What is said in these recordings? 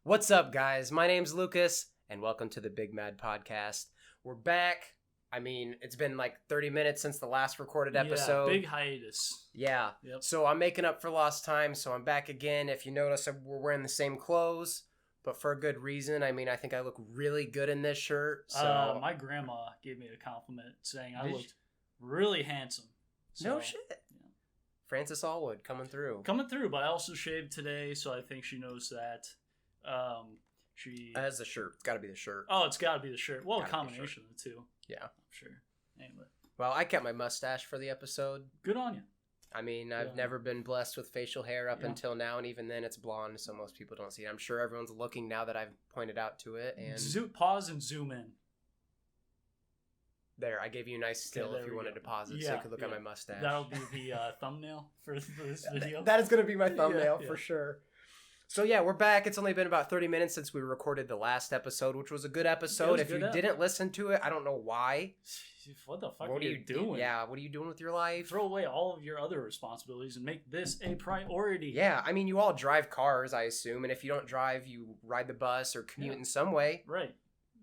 What's up, guys? My name's Lucas, and welcome to the Big Mad Podcast. We're back. I mean, it's been like 30 minutes since the last recorded episode. Yeah, big hiatus. Yeah. Yep. So I'm making up for lost time, so I'm back again. If you notice, we're wearing the same clothes, but for a good reason. I mean, I think I look really good in this shirt. So my grandma gave me a compliment saying I looked really handsome. So, no shit. Yeah. Francis Allwood coming through. But I also shaved today, so I think she knows that. She has the shirt. It's got to be the shirt. Oh, it's got to be the shirt. Well, a combination of the two. Yeah, I'm sure. Anyway. Well, I kept my mustache for the episode. Good on you. I mean, I've never been blessed with facial hair up until now, and even then it's blonde, so most people don't see it. I'm sure everyone's looking now that I've pointed out to it. And pause and zoom in. There, I gave you a nice still if you wanted to pause it, so you could look at my mustache. That'll be the thumbnail for this video. That is going to be my thumbnail for sure. So yeah, we're back. It's only been about 30 minutes since we recorded the last episode, which was a good episode. If you didn't listen to it, I don't know why. What the fuck are you doing? Yeah, what are you doing with your life? Throw away all of your other responsibilities and make this a priority. Yeah, I mean, you all drive cars, I assume, and if you don't drive, you ride the bus or commute in some way. Right.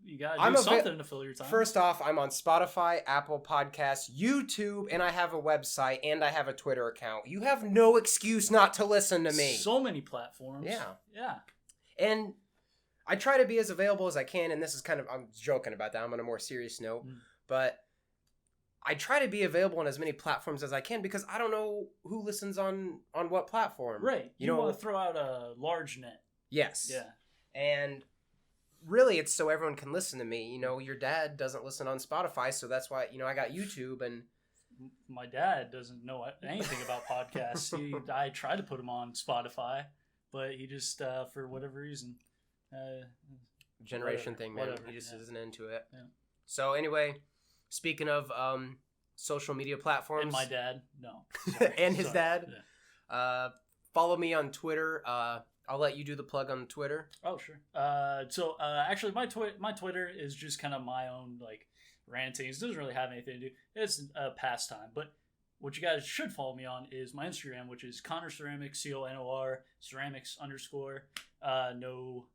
You gotta do something to fill your time. First off, I'm on Spotify, Apple Podcasts, YouTube, and I have a website, and I have a Twitter account. You have no excuse not to listen to me. So many platforms. Yeah. And I try to be as available as I can, and this is kind of, I'm joking about that. I'm on a more serious note. But I try to be available on as many platforms as I can because I don't know who listens on what platform. Right. You want to throw out a large net. Yes. Yeah. And really, it's so everyone can listen to me. You know, your dad doesn't listen on Spotify, so that's why, I got YouTube. And my dad doesn't know anything about podcasts. I tried to put him on Spotify, but he just, for whatever reason. Generation thing, man. He just isn't into it. Yeah. So anyway, speaking of social media platforms. And my dad, no. And his dad. Yeah. Follow me on Twitter. I'll let you do the plug on Twitter. Oh, sure. Actually, my Twitter is just kind of my own, rantings. It doesn't really have anything to do. It's a pastime. But what you guys should follow me on is my Instagram, which is Conor Ceramics, CONOR, ceramics _. No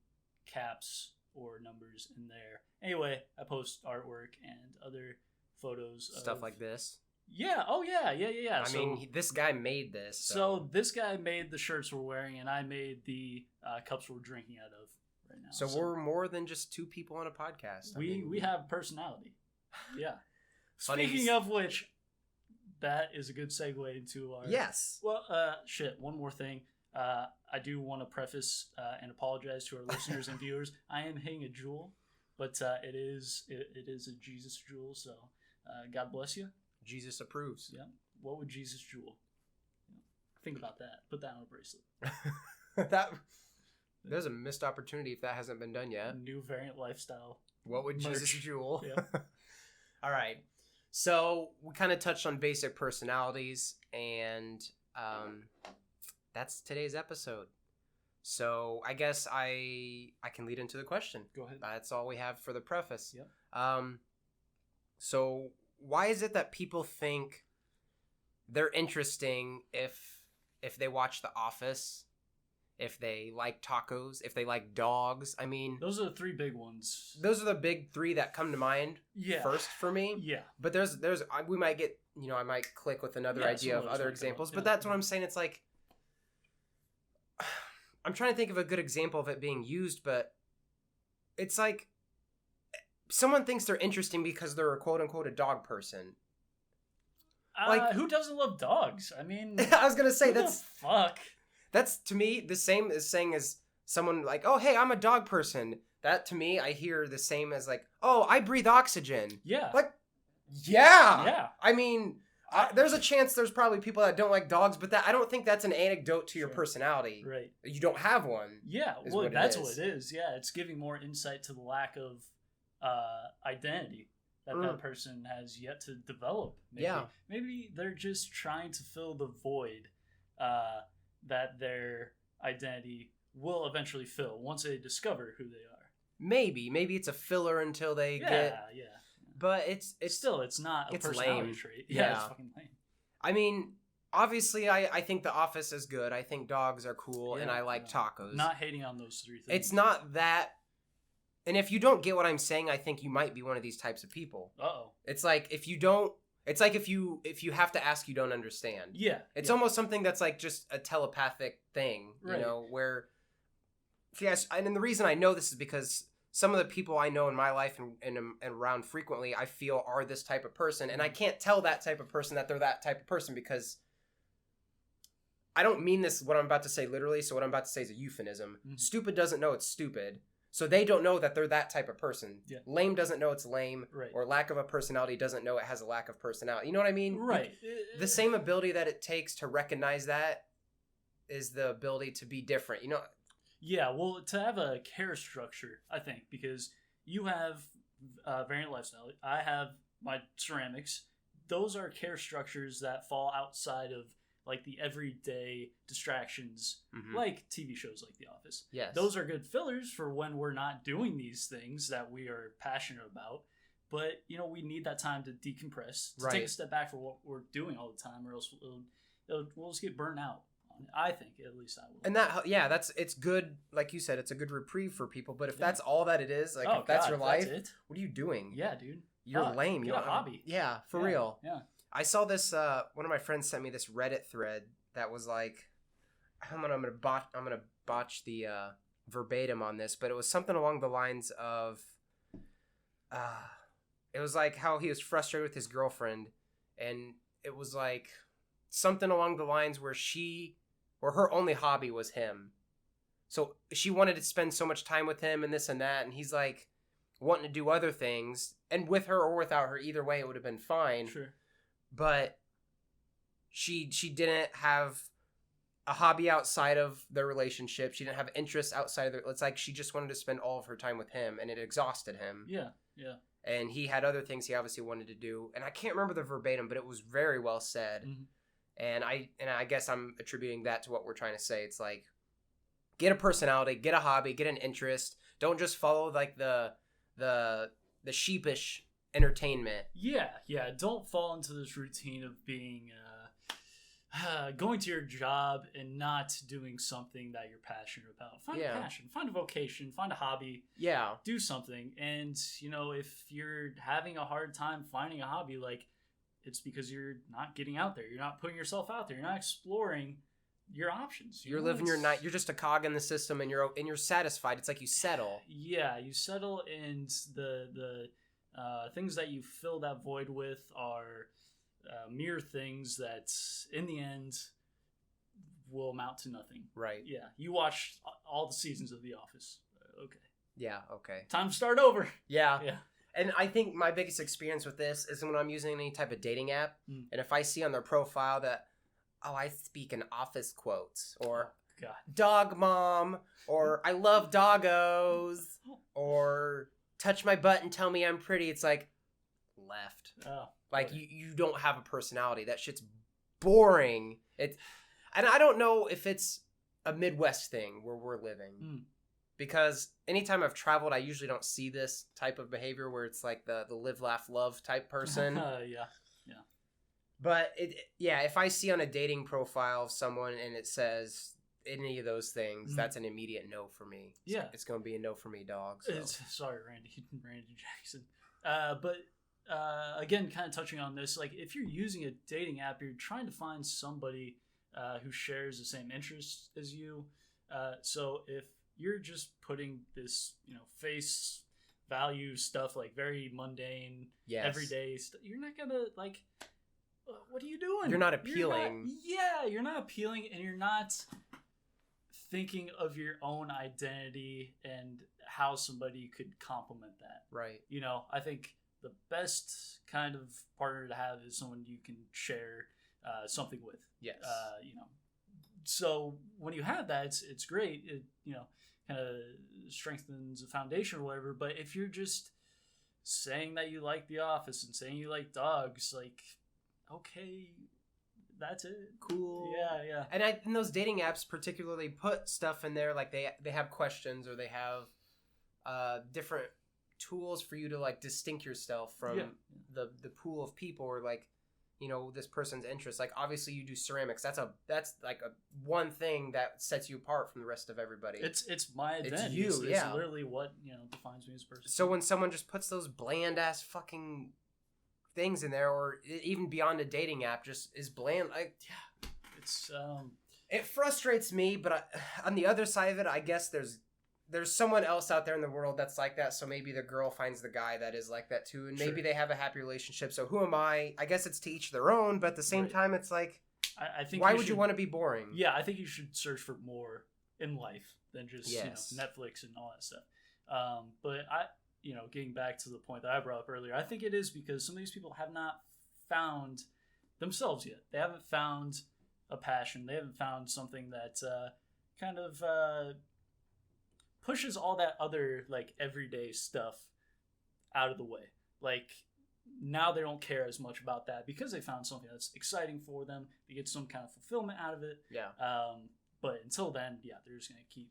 caps or numbers in there. Anyway, I post artwork and other photos. Stuff like this. Yeah. Oh, yeah. I mean, this guy made this. So this guy made the shirts we're wearing, and I made the cups we're drinking out of right now. So we're more than just two people on a podcast. We have personality. Yeah. Speaking of which, that is a good segue into our... Yes. Well, one more thing. I do want to preface and apologize to our listeners and viewers. I am hitting a JUUL, but it is a Jesus JUUL, so God bless you. Jesus approves. Yeah. What would Jesus JUUL? Think about that. Put that on a bracelet. There's a missed opportunity if that hasn't been done yet. New variant lifestyle. What would Jesus JUUL? Yeah. All right. So we kind of touched on basic personalities, and that's today's episode. So I guess I can lead into the question. Go ahead. That's all we have for the preface. Yep. So why is it that people think they're interesting if they watch The Office, if they like tacos, if they like dogs? I mean, those are the three big ones. Those are the big three that come to mind first for me. Yeah. But we might get, I might click with another idea of other examples. But that's what I'm saying. It's like, I'm trying to think of a good example of it being used, but it's like, someone thinks they're interesting because they're a quote-unquote a dog person. Who doesn't love dogs? I mean... I was going to say, fuck? That's, to me, the same as saying as someone like, oh, hey, I'm a dog person. That, to me, I hear the same as like, oh, I breathe oxygen. Yeah. Like, yeah. Yeah. I mean, there's a chance there's probably people that don't like dogs, but I don't think that's an anecdote to your personality. Right. You don't have one. Yeah, well, that's what it is. Yeah, it's giving more insight to the lack of identity that person has yet to develop. Maybe. Yeah. Maybe they're just trying to fill the void that their identity will eventually fill once they discover who they are. Maybe it's a filler until they get. But it's still, it's not a personality trait. Yeah, it's fucking lame. I mean, obviously, I think The Office is good. I think dogs are cool, and I like tacos. Not hating on those 3 things. It's not that. And if you don't get what I'm saying, I think you might be one of these types of people. Uh-oh. It's like if you don't. It's like if you have to ask, you don't understand. Yeah. It's almost something that's like just a telepathic thing, you know, where. Yes, and the reason I know this is because some of the people I know in my life and around frequently, I feel are this type of person, and I can't tell that type of person that they're that type of person because I don't mean this, what I'm about to say literally, so what I'm about to say is a euphemism. Mm-hmm. Stupid doesn't know it's stupid, so they don't know that they're that type of person. Yeah. Lame doesn't know it's lame, or lack of a personality doesn't know it has a lack of personality. You know what I mean? Right. The same ability that it takes to recognize that is the ability to be different, you know? Yeah, well, to have a care structure, I think, because you have Variant Lifestyle, I have my ceramics. Those are care structures that fall outside of like the everyday distractions, like TV shows like The Office. Yes. Those are good fillers for when we're not doing these things that we are passionate about. But, you know, we need that time to decompress, to take a step back from what we're doing all the time, or else we'll just get burnt out. I think, at least I will. And it's good, like you said, it's a good reprieve for people. But if that's all that it is, like if that's your life, what are you doing? Yeah, dude. You're lame. You're a hobby. Yeah, for real. Yeah. I saw this. One of my friends sent me this Reddit thread that was like, I'm gonna botch the verbatim on this, but it was something along the lines of, it was like how he was frustrated with his girlfriend, and it was like something along the lines where her only hobby was him. So she wanted to spend so much time with him and this and that, and he's like wanting to do other things, and with her or without her, either way it would have been fine. Sure. But she didn't have a hobby outside of their relationship. She didn't have interests outside of it's like she just wanted to spend all of her time with him, and it exhausted him. Yeah, yeah. And he had other things he obviously wanted to do, and I can't remember the verbatim, but it was very well said. Mm-hmm. And I guess I'm attributing that to what we're trying to say. It's like, get a personality, get a hobby, get an interest. Don't just follow like the sheepish entertainment. Yeah. Don't fall into this routine of being going to your job and not doing something that you're passionate about. Find a passion, find a vocation, find a hobby. Yeah. Do something. And, you know, if you're having a hard time finding a hobby, like, it's because you're not getting out there. You're not putting yourself out there. You're not exploring your options. You're living your night. You're just a cog in the system, and you're satisfied. It's like you settle. Yeah, you settle, and the things that you fill that void with are mere things that, in the end, will amount to nothing. Right. Yeah. You watched all the seasons of The Office. Okay. Yeah. Okay. Time to start over. Yeah. Yeah. And I think my biggest experience with this is when I'm using any type of dating app, and if I see on their profile that, I speak in office quotes, or dog mom, or I love doggos, or touch my butt and tell me I'm pretty, it's like, left. Oh, like, you don't have a personality. That shit's boring. And I don't know if it's a Midwest thing where we're living. Because anytime I've traveled, I usually don't see this type of behavior where it's like the live, laugh, love type person. Yeah. But if I see on a dating profile of someone and it says any of those things, that's an immediate no for me. Yeah. It's going to be a no for me, dog. So. Sorry, Randy Jackson. But again, kind of touching on this, like if you're using a dating app, you're trying to find somebody who shares the same interests as you. So if you're just putting this, face value stuff, like very mundane, everyday stuff, you're not gonna like. What are you doing? You're not appealing. You're not appealing, and you're not thinking of your own identity and how somebody could complement that. Right. I think the best kind of partner to have is someone you can share something with. Yes. So when you have that, it's great. It kind of strengthens the foundation or whatever. But if you're just saying that you like The Office and saying you like dogs, like, okay, that's it. Cool. Yeah. And those dating apps particularly put stuff in there, like they have questions, or they have different tools for you to like distinct yourself from the pool of people, or like, this person's interest. Like, obviously you do ceramics. That's like a one thing that sets you apart from the rest of everybody. It's my identity. It's you, It's yeah. literally what, defines me as a person. So when someone just puts those bland ass fucking things in there, or even beyond a dating app, just is bland, it's it frustrates me. But on the other side of it, I guess there's someone else out there in the world that's like that, so maybe the girl finds the guy that is like that too, and maybe they have a happy relationship. So who am I? I guess it's to each their own, but at the same time, it's like, I think why would you want to be boring? Yeah, I think you should search for more in life than just Netflix and all that stuff. But getting back to the point that I brought up earlier, I think it is because some of these people have not found themselves yet. They haven't found a passion. They haven't found something that kind of pushes all that other like everyday stuff out of the way. Like, now they don't care as much about that because they found something that's exciting for them. They get some kind of fulfillment out of it. Yeah. But until then, they're just gonna keep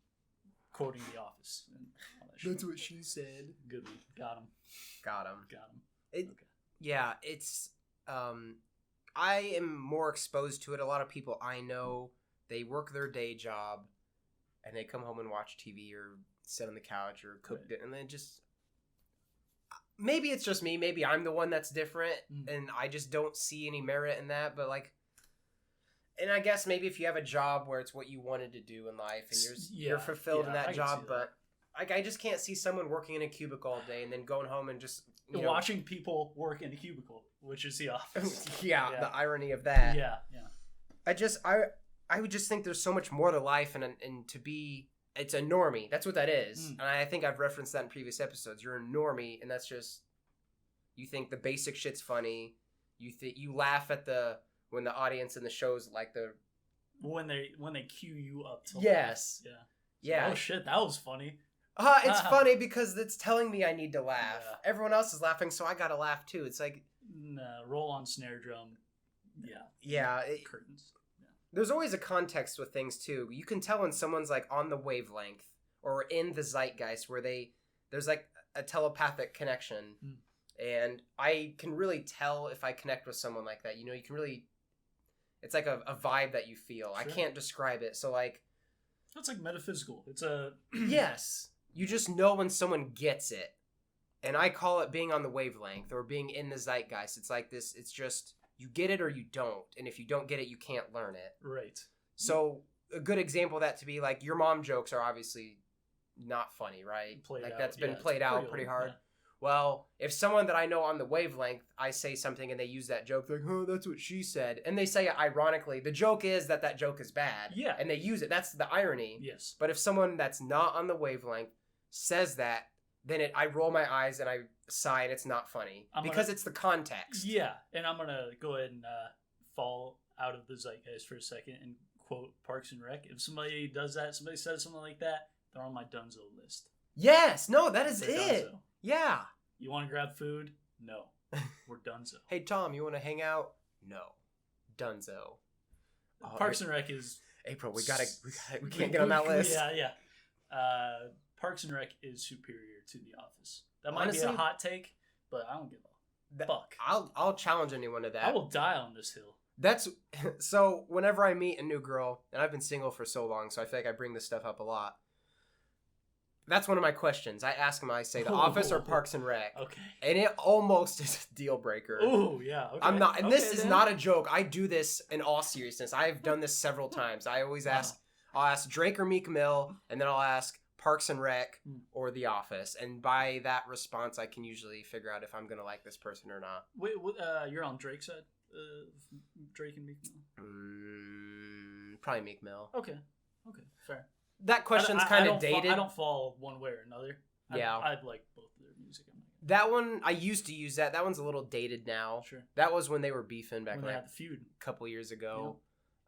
quoting The Office and all that shit. That's what she said. Good. Got him. Okay. Yeah, it's I am more exposed to it. A lot of people I know, they work their day job and they come home and watch TV or sit on the couch or cook it, and then just, maybe it's just me, maybe I'm the one that's different, and I just don't see any merit in that. But like, and I guess maybe if you have a job where it's what you wanted to do in life and you're fulfilled in that job, but like, I just can't see someone working in a cubicle all day and then going home and just watching people work in a cubicle, which is The Office. The irony of that. Yeah. I would just think there's so much more to life, and to be, it's a normie. That's what that is. And I think I've referenced that in previous episodes. You're a normie, and that's just, you think the basic shit's funny. You laugh at when the audience in the shows like when they cue you up to yes. laugh. Yeah. Oh shit, that was funny. It's funny because it's telling me I need to laugh. Yeah. Everyone else is laughing, so I gotta laugh too. It's like, roll on snare drum. Yeah. Curtains. There's always a context with things too. You can tell when someone's like on the wavelength or in the zeitgeist where there's like a telepathic connection. And I can really tell if I connect with someone like that. You can really, it's like a vibe that you feel. Sure. I can't describe it. So like, that's like metaphysical. It's a yes. You just know when someone gets it. And I call it being on the wavelength or being in the zeitgeist. It's like this, it's just, you get it or you don't. And if you don't get it, you can't learn it. Right. So a good example of that to be like, your mom jokes are obviously not funny, right? That's been played out pretty hard. Yeah. Well, if someone that I know on the wavelength, I say something and they use that joke, they're like, oh, that's what she said. And they say it ironically. The joke is that joke is bad. Yeah. And they use it. That's the irony. Yes. But if someone that's not on the wavelength says that, then I roll my eyes and I sigh and it's not funny. Because it's the context. Yeah. And I'm going to go ahead and fall out of the zeitgeist for a second and quote Parks and Rec. If somebody does that, somebody says something like that, they're on my Dunzo list. Yes. No, that is it. Dunzo. Yeah. You want to grab food? No. We're Dunzo. Hey, Tom, you want to hang out? No. Dunzo. Parks and Rec is... April, we can't get on that list. Yeah. Parks and Rec is superior to The Office. That might be a hot take, but I don't give a fuck. I'll challenge anyone to that. I will die on this hill. So whenever I meet a new girl, and I've been single for so long, so I feel like I bring this stuff up a lot. That's one of my questions. I ask them, I say, The Office or Parks and Rec? Okay. And it almost is a deal breaker. Oh, yeah. Okay. I'm not, and this is not a joke. I do this in all seriousness. I've done this several times. I always ask, I'll ask Drake or Meek Mill, and then I'll ask Parks and Rec or The Office. And by that response, I can usually figure out if I'm going to like this person or not. Wait, you're on Drake's side? Drake and Meek Mill? Probably Meek Mill. Okay, fair. That question's kind of dated. I don't fall one way or another. Yeah. I like both of their music. That one, I used to use that. That one's a little dated now. Sure. That was when they were beefing back when they had the feud a couple years ago.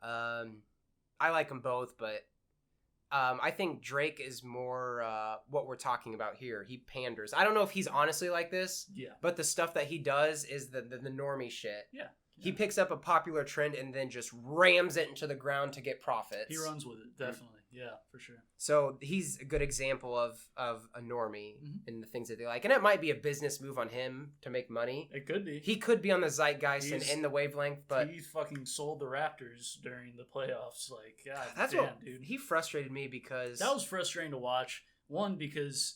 Yeah. I like them both, but I think Drake is more what we're talking about here. He panders. I don't know if he's honestly like this. Yeah. But the stuff that he does is the normie shit. Yeah. He picks up a popular trend and then just rams it into the ground to get profits. He runs with it, definitely. Yeah, for sure. So he's a good example of a normie in the things that they like. And it might be a business move on him to make money. It could be. He could be on the zeitgeist and in the wavelength, but... He fucking sold the Raptors during the playoffs. Like, God that's damn, what, dude. He frustrated me because... That was frustrating to watch. One, because...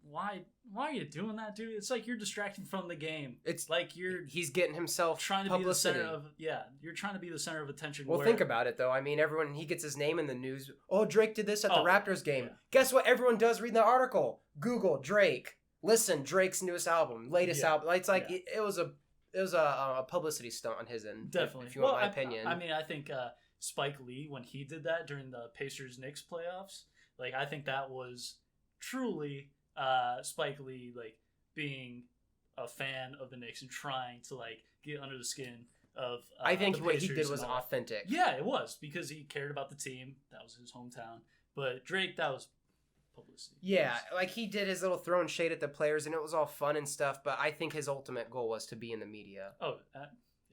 Why are you doing that, dude? It's like you're distracting from the game. It's like he's getting himself trying to publicity. be the center of you're trying to be the center of attention. Well, think about it though. I mean, he gets his name in the news. Oh, Drake did this at the Raptors game. Yeah. Guess what? Everyone does read the article. Google Drake. Listen, Drake's newest album, latest album. It's like it was a publicity stunt on his end. Definitely, if you want my opinion. I mean, I think Spike Lee when he did that during the Pacers-Knicks playoffs, like I think that was truly. Spike Lee like being a fan of the Knicks and trying to like get under the skin of I think what he did was authentic. Yeah, it was because he cared about the team. That was his hometown. But Drake, that was publicity. Yeah, like he did his little throwing shade at the players and it was all fun and stuff, but I think his ultimate goal was to be in the media. Oh,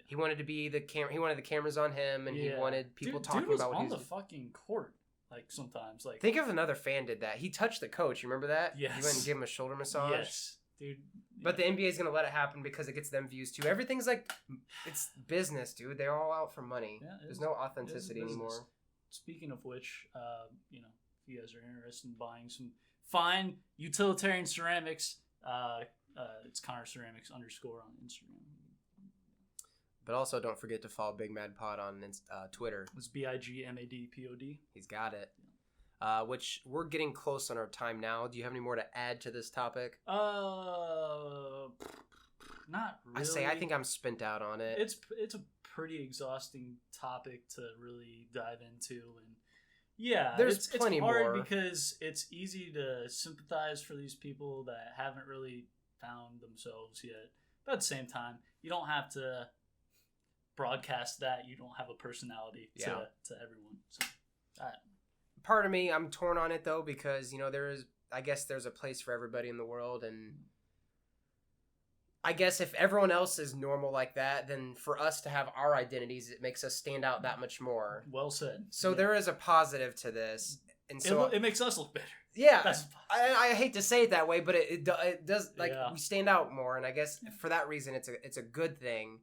he wanted to be he wanted the cameras on him and he wanted people talking about what he was on the fucking court. Like sometimes, like think if another fan did that. He touched the coach. You remember that? Yes. He went and gave him a shoulder massage. Yes, dude. But the NBA is gonna let it happen because it gets them views too. Everything's like it's business, dude. They're all out for money. Yeah, there's no authenticity anymore. Speaking of which, if you guys are interested in buying some fine utilitarian ceramics, it's Conor Ceramics _ on Instagram. But also, don't forget to follow Big Mad Pod on Twitter. It's BIGMADPOD. He's got it. Which we're getting close on our time now. Do you have any more to add to this topic? Not really. I think I'm spent out on it. It's a pretty exhausting topic to really dive into, and yeah, there's plenty it's hard more because it's easy to sympathize for these people that haven't really found themselves yet. But at the same time, you don't have to broadcast that you don't have a personality to everyone. So part of me, I'm torn on it though because I guess there's a place for everybody in the world, and I guess if everyone else is normal like that, then for us to have our identities, it makes us stand out that much more. Well said. So there is a positive to this, and so it makes us look better. Yeah, I hate to say it that way, but it does we stand out more, and I guess for that reason, it's a good thing.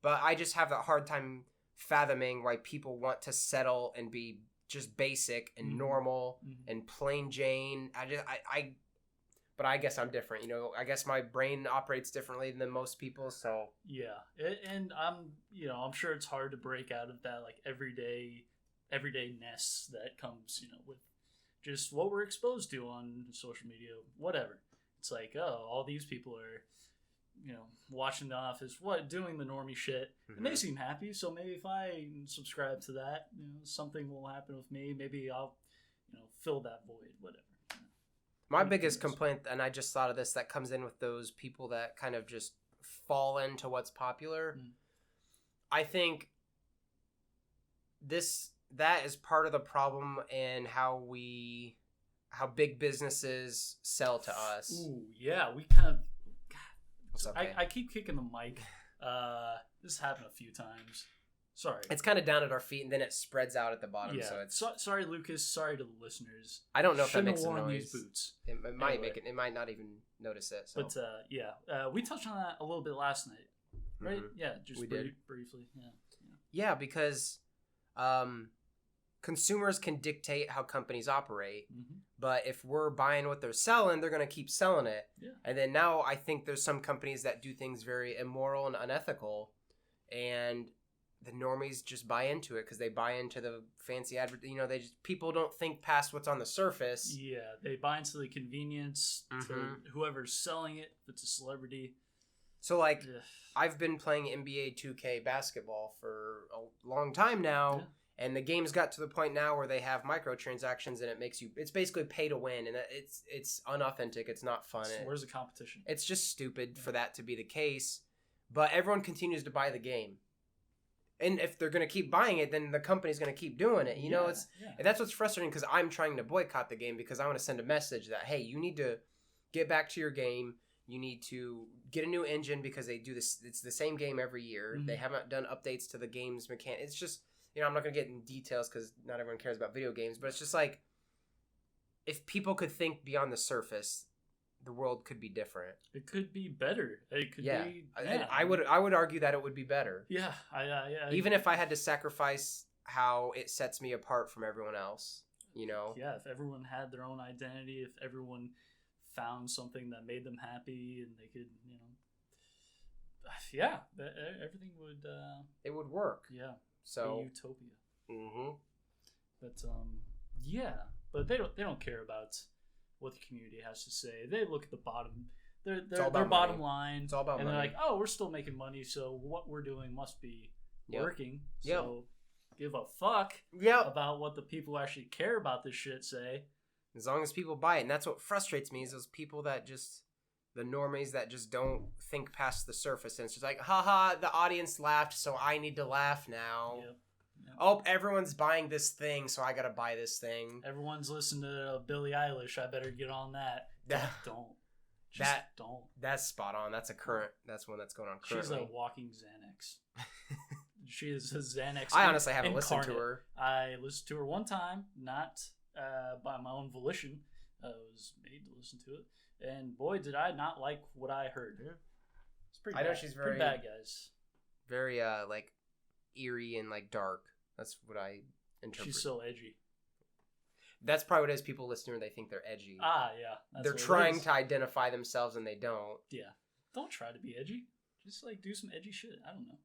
But I just have that hard time fathoming why people want to settle and be just basic and normal and plain Jane. But I guess I'm different. I guess my brain operates differently than most people. So yeah, and I'm sure it's hard to break out of that like everydayness that comes with just what we're exposed to on social media, whatever. It's like, oh, all these people are watching The Office, doing the normie shit, and they seem happy. So maybe if I subscribe to that, something will happen with me. Maybe I'll, fill that void. Whatever. My biggest complaint, and I just thought of this, that comes in with those people that kind of just fall into what's popular. I think that is part of the problem in how big businesses sell to us. Ooh, yeah, we kind of. Okay. I keep kicking the mic. This happened a few times. Sorry. It's kind of down at our feet, and then it spreads out at the bottom. Yeah. So it's sorry, Lucas. Sorry to the listeners. I don't know if that makes a noise. noise. These boots. It might make it. It might not even notice it. So. But we touched on that a little bit last night, right? Yeah, just briefly. Yeah, because consumers can dictate how companies operate, but if we're buying what they're selling, they're going to keep selling it. Yeah. And then now I think there's some companies that do things very immoral and unethical, and the normies just buy into it because they buy into the fancy advert. People don't think past what's on the surface. Yeah, they buy into the convenience to whoever's selling it. If it's a celebrity. So I've been playing NBA 2K basketball for a long time now. Yeah. And the game's got to the point now where they have microtransactions, and it's basically pay to win, and it's unauthentic. It's not fun. So where's the competition? It's just stupid for that to be the case, but everyone continues to buy the game. And if they're going to keep buying it, then the company's going to keep doing it. And that's what's frustrating because I'm trying to boycott the game because I want to send a message that, hey, you need to get back to your game. You need to get a new engine because they do this. It's the same game every year. Mhm. They haven't done updates to the game's mechanic. It's just, I'm not going to get in details because not everyone cares about video games, but it's just like, if people could think beyond the surface, the world could be different. It could be better. It could be. Yeah. I would argue that it would be better. Yeah. Even if I had to sacrifice how it sets me apart from everyone else, Yeah, if everyone had their own identity, if everyone found something that made them happy and they could, yeah, everything would... it would work. Yeah. So... A utopia. Mm-hmm. But, yeah. But they don't care about what the community has to say. They look at the bottom... Their bottom line. It's all about and money. they're like, oh, we're still making money, so what we're doing must be working. So give a fuck about what the people who actually care about this shit say. As long as people buy it. And that's what frustrates me is those people that just, the normies that just don't think past the surface. And it's just like, haha, the audience laughed, so I need to laugh now. Yep. Oh, everyone's buying this thing, so I gotta buy this thing. Everyone's listening to Billie Eilish. I better get on that. Don't. Don't. That's spot on. That's one that's going on currently. She's a walking Xanax. She is a Xanax. I honestly haven't listened to her. I listened to her one time, not by my own volition. I was made to listen to it, and boy, did I not like what I heard. It's pretty. I know she's very bad, guys. Very like eerie and like dark. That's what I interpret. She's so edgy. That's probably what it is. People listen to her, they think they're edgy. Yeah. They're trying to identify themselves and they don't. Yeah. Don't try to be edgy. Just like do some edgy shit. I don't know.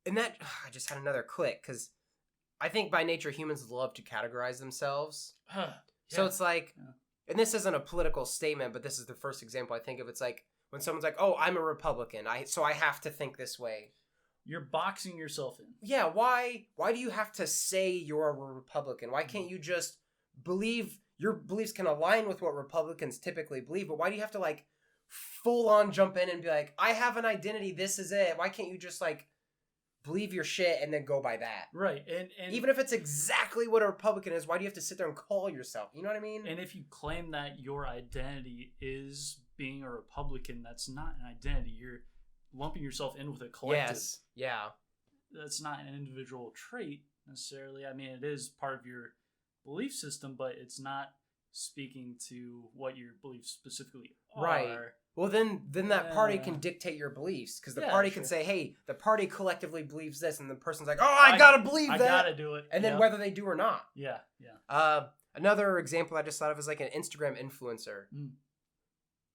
And that, I just had another click because I think by nature humans love to categorize themselves. So it's like, and this isn't a political statement, but this is the first example I think of. It's like when someone's like, oh, I'm a Republican, so I have to think this way. You're boxing yourself in. Yeah, why do you have to say you're a Republican? Why can't you just believe your beliefs can align with what Republicans typically believe, but why do you have to like full on jump in and be like, I have an identity, this is it? Why can't you just like believe your shit and then go by that? Right. And even if it's exactly what a Republican is, why do you have to sit there and call yourself? You know what I mean? And if you claim that your identity is being a Republican, that's not an identity. You're lumping yourself in with a collective. Yes. Yeah. That's not an individual trait necessarily. I mean, it is part of your belief system, but it's not speaking to what your beliefs specifically are. Right. Well, then that party can dictate your beliefs because the party can say, hey, the party collectively believes this, and the person's like, oh, I gotta believe that. I gotta do it. And then whether they do or not. Yeah. Another example I just thought of is like an Instagram influencer.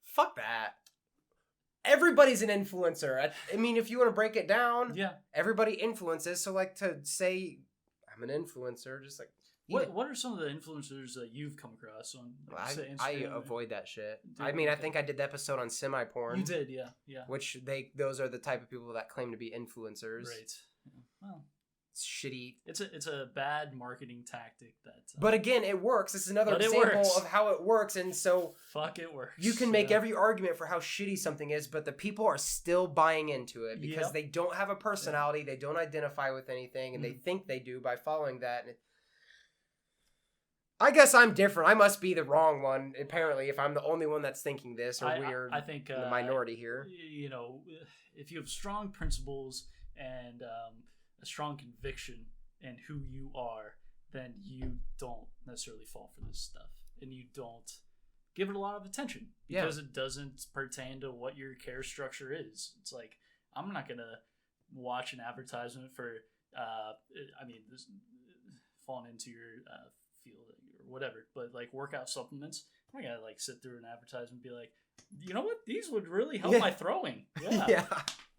Fuck that. Everybody's an influencer. I mean, if you want to break it down, everybody influences. So like to say I'm an influencer, just like, what are some of the influencers that you've come across on? Like, I avoid that shit. I mean, I think I did the episode on semi-porn. You did, yeah. Which those are the type of people that claim to be influencers. Right. Yeah. Well, it's shitty. It's a bad marketing tactic that. But again, it works. This is another example of how it works, and so fuck, it works. You can make every argument for how shitty something is, but the people are still buying into it because they don't have a personality, they don't identify with anything, and they think they do by following that. And I guess I'm different. I must be the wrong one, apparently, if I'm the only one that's thinking this, or we're I think the minority here. You know, if you have strong principles and a strong conviction in who you are, then you don't necessarily fall for this stuff. And you don't give it a lot of attention because it doesn't pertain to what your care structure is. It's like, I'm not going to watch an advertisement for, this falling into your field or whatever, but like workout supplements. I'm not gonna like sit through an advertisement and be like, you know what, these would really help my throwing.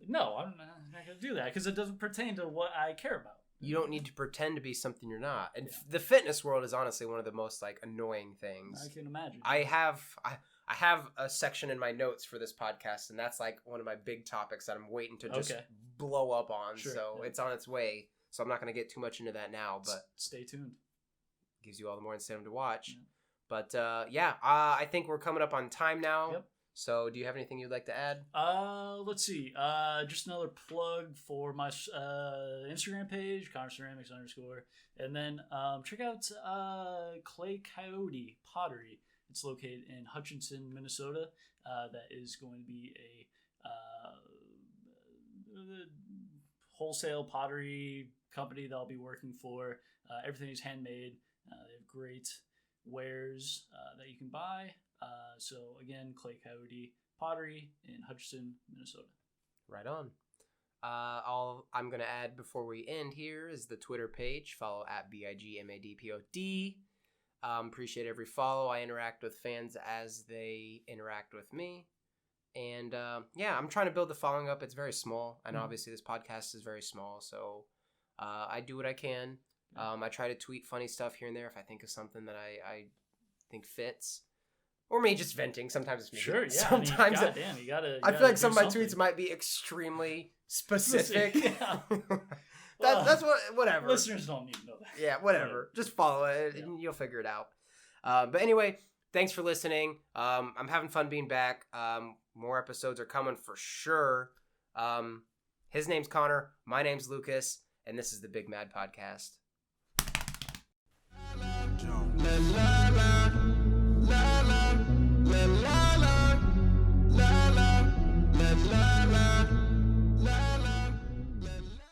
No, I'm not gonna do that because it doesn't pertain to what I care about. You don't need to pretend to be something you're not. And the fitness world is honestly one of the most like annoying things. I can imagine. I have a section in my notes for this podcast, and that's like one of my big topics that I'm waiting to just blow up on. It's on its way. So I'm not going to get too much into that now, but stay tuned. Gives you all the more incentive to watch. Yeah. But I think we're coming up on time now. Yep. So do you have anything you'd like to add? Let's see. Just another plug for my Instagram page, Conor Ceramics _. And then check out Clay Coyote Pottery. It's located in Hutchinson, Minnesota. That is going to be a wholesale pottery company that I'll be working for. Everything is handmade. They have great wares that you can buy. So again, Clay Coyote Pottery in Hutchinson, Minnesota. Right on. All I'm going to add before we end here is the Twitter page. Follow at BIGMADPOD. Appreciate every follow. I interact with fans as they interact with me. And I'm trying to build the following up. It's very small. And obviously this podcast is very small. So I do what I can. I try to tweet funny stuff here and there if I think of something that I think fits. Or me just venting. Sometimes it's me. Sure, yeah. Sometimes goddamn, you gotta I feel like some of my tweets might be extremely specific. Yeah. That's whatever. Listeners don't need to know that. Yeah, whatever. Just follow it and you'll figure it out. But anyway, thanks for listening. I'm having fun being back. More episodes are coming for sure. His name's Conor. My name's Lucas. And this is the Big Mad Podcast.